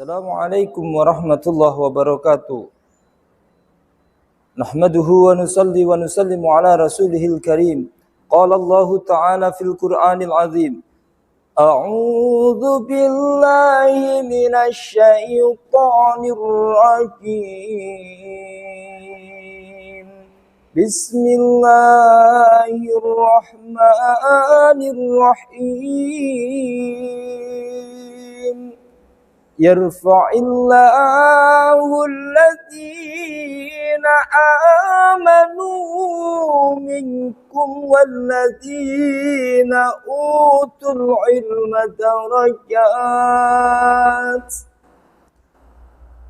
Assalamualaikum warahmatullahi wabarakatuh. Nahmaduhu wa nusalli wa nusallimu ala rasulihil karim. Qala Allah ta'ala fil Qur'anil azim. A'udzu billahi minasy syaithanir rajim. Bismillahirrahmanirrahim. Yarfa'illahu alladhina amanu minkum walladhina utul ilma darajat.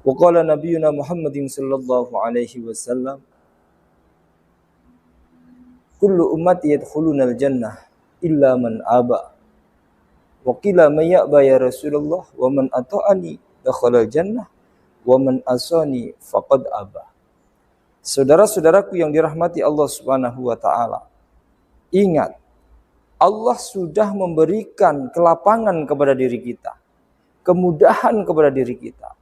Wa qala nabiyuna Muhammadin sallallahu alaihi wasallam, kullu ummati yadkhuluna al-jannah illa man aba. Wa qila may ya'ba ya Rasulullah wa man ata'ani dakhala al-jannah wa man asani faqad aba. Saudara-saudaraku yang dirahmati Allah Subhanahu wa taala, ingat, Allah sudah memberikan kelapangan kepada diri kita, kemudahan kepada diri kita.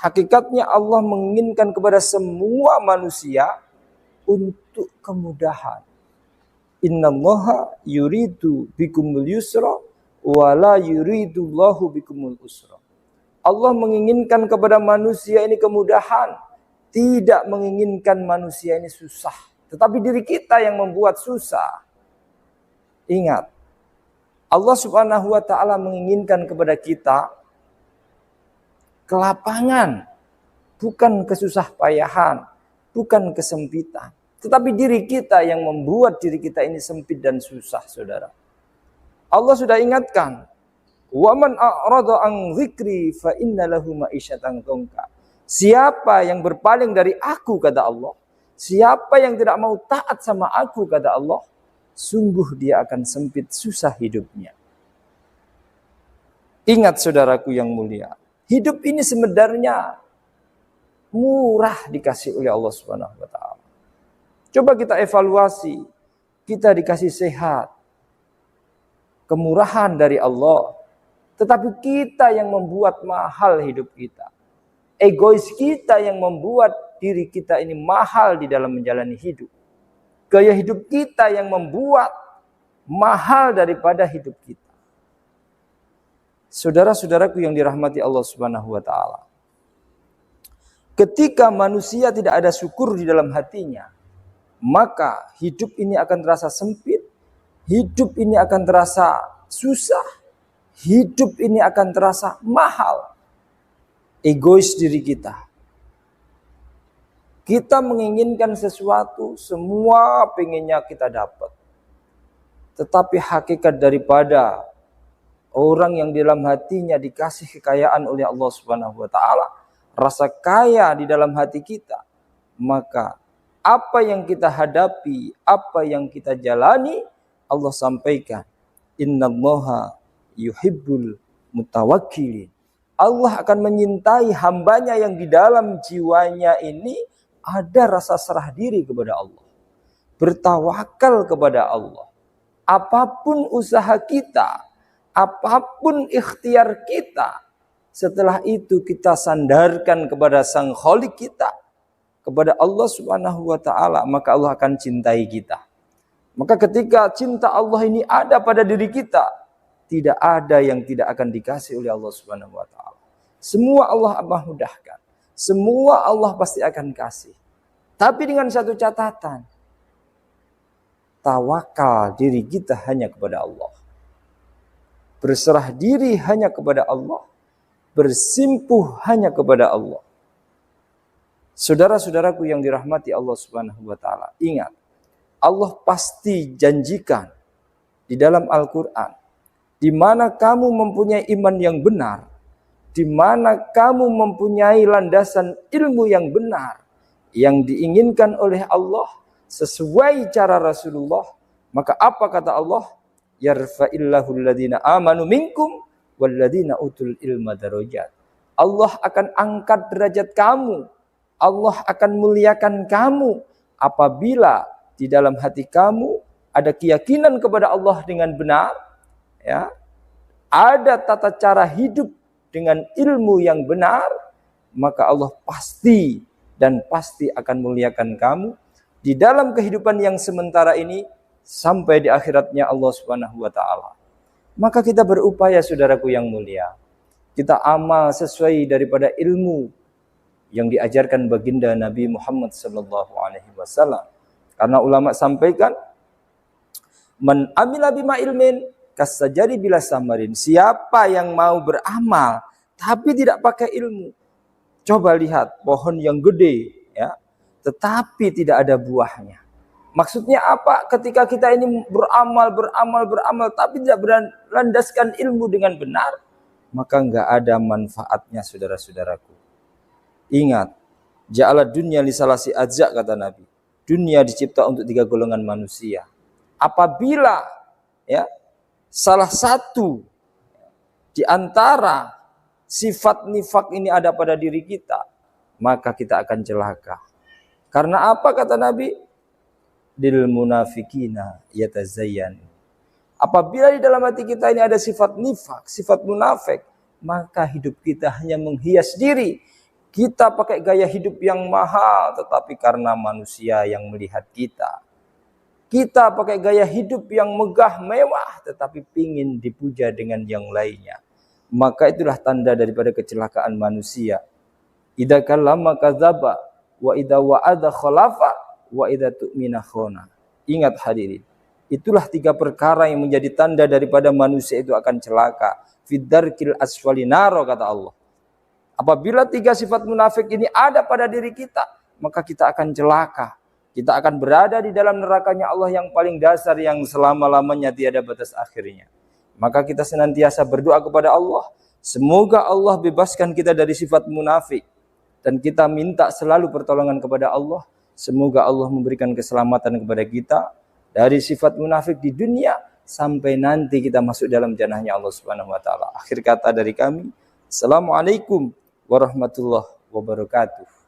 Hakikatnya Allah menginginkan kepada semua manusia untuk kemudahan. Innallaha yuridu bikumul yusra wala yuridullahu bikumul usra. Allah menginginkan kepada manusia ini kemudahan, tidak menginginkan manusia ini susah. Tetapi diri kita yang membuat susah. Ingat, Allah Subhanahu wa taala menginginkan kepada kita kelapangan, bukan kesusah payahan, bukan kesempitan. Tetapi diri kita yang membuat diri kita ini sempit dan susah, saudara. Allah sudah ingatkan, wa man a'rada an dzikri fa inna lahu ma'isyatan dhanka. Siapa yang berpaling dari aku, kata Allah, siapa yang tidak mau taat sama aku, kata Allah, sungguh dia akan sempit susah hidupnya. Ingat saudaraku yang mulia, hidup ini sebenarnya murah dikasih oleh Allah Subhanahu wa taala. Coba kita evaluasi, kita dikasih sehat, kemurahan dari Allah, tetapi kita yang membuat mahal hidup kita. Egois kita yang membuat diri kita ini mahal di dalam menjalani hidup. Gaya hidup kita yang membuat mahal daripada hidup kita. Saudara-saudaraku yang dirahmati Allah Subhanahu wa taala, ketika manusia tidak ada syukur di dalam hatinya, maka hidup ini akan terasa sempit, hidup ini akan terasa susah, hidup ini akan terasa mahal. Egois diri kita. Kita menginginkan sesuatu, semua pengennya kita dapat. Tetapi hakikat daripada orang yang dalam hatinya dikasih kekayaan oleh Allah Subhanahu wa taala, rasa kaya di dalam hati kita, maka apa yang kita hadapi, apa yang kita jalani, Allah sampaikan, innallaha yuhibbul mutawakkilin. Allah akan menyintai hambanya yang di dalam jiwanya ini ada rasa serah diri kepada Allah, bertawakal kepada Allah. Apapun usaha kita, apapun ikhtiar kita, setelah itu kita sandarkan kepada Sang Khalik kita, kepada Allah Subhanahu wa taala, maka Allah akan cintai kita. Maka ketika cinta Allah ini ada pada diri kita, tidak ada yang tidak akan dikasih oleh Allah Subhanahu wa taala. Semua Allah mudahkan. Semua Allah pasti akan kasih. Tapi dengan satu catatan, tawakal diri kita hanya kepada Allah. Berserah diri hanya kepada Allah. Bersimpuh hanya kepada Allah. Saudara-saudaraku yang dirahmati Allah Subhanahu wa taala, ingat, Allah pasti janjikan di dalam Al-Quran, di mana kamu mempunyai iman yang benar, di mana kamu mempunyai landasan ilmu yang benar, yang diinginkan oleh Allah sesuai cara Rasulullah, maka apa kata Allah? Yarfa'illahu alladhina amanu minkum walladhina utul ilma darajat. Allah akan angkat derajat kamu, Allah akan muliakan kamu apabila di dalam hati kamu ada keyakinan kepada Allah dengan benar, ya, ada tata cara hidup dengan ilmu yang benar, maka Allah pasti dan pasti akan muliakan kamu di dalam kehidupan yang sementara ini sampai di akhiratnya Allah Subhanahu wa taala. Maka kita berupaya, saudaraku yang mulia, kita amal sesuai daripada ilmu yang diajarkan baginda Nabi Muhammad sallallahu alaihi wasallam. Karena ulama sampaikan, man amila bima ilmin kasajari bila samarin. Siapa yang mau beramal tapi tidak pakai ilmu, coba lihat pohon yang gede, ya, tetapi tidak ada buahnya. Maksudnya apa? Ketika kita ini beramal, tapi tidak berlandaskan ilmu dengan benar, maka enggak ada manfaatnya, saudara-saudaraku. Ingat, ja'ala dunya li salasi ajza, kata Nabi. Dunia dicipta untuk 3 golongan manusia. Apabila ya salah satu di antara sifat nifak ini ada pada diri kita, maka kita akan celaka. Karena apa, kata Nabi? Dil munafikina yatazayyan. Apabila di dalam hati kita ini ada sifat nifak, sifat munafik, maka hidup kita hanya menghias diri. Kita pakai gaya hidup yang mahal, tetapi karena manusia yang melihat kita. Kita pakai gaya hidup yang megah, mewah, tetapi pingin dipuja dengan yang lainnya. Maka itulah tanda daripada kecelakaan manusia. Idza kallama kadzaba, wa idza wa'ada khalafa, wa idza tu'mina khana. Ingat hadirin, itulah 3 perkara yang menjadi tanda daripada manusia itu akan celaka. Fiddarkil asfali naro, kata Allah. Apabila 3 sifat munafik ini ada pada diri kita, maka kita akan celaka. Kita akan berada di dalam nerakanya Allah yang paling dasar, yang selama-lamanya tiada batas akhirnya. Maka kita senantiasa berdoa kepada Allah, semoga Allah bebaskan kita dari sifat munafik. Dan kita minta selalu pertolongan kepada Allah, semoga Allah memberikan keselamatan kepada kita dari sifat munafik di dunia, sampai nanti kita masuk dalam jannahnya Allah Subhanahu wa taala. Akhir kata dari kami, Assalamualaikum warahmatullahi wabarakatuh.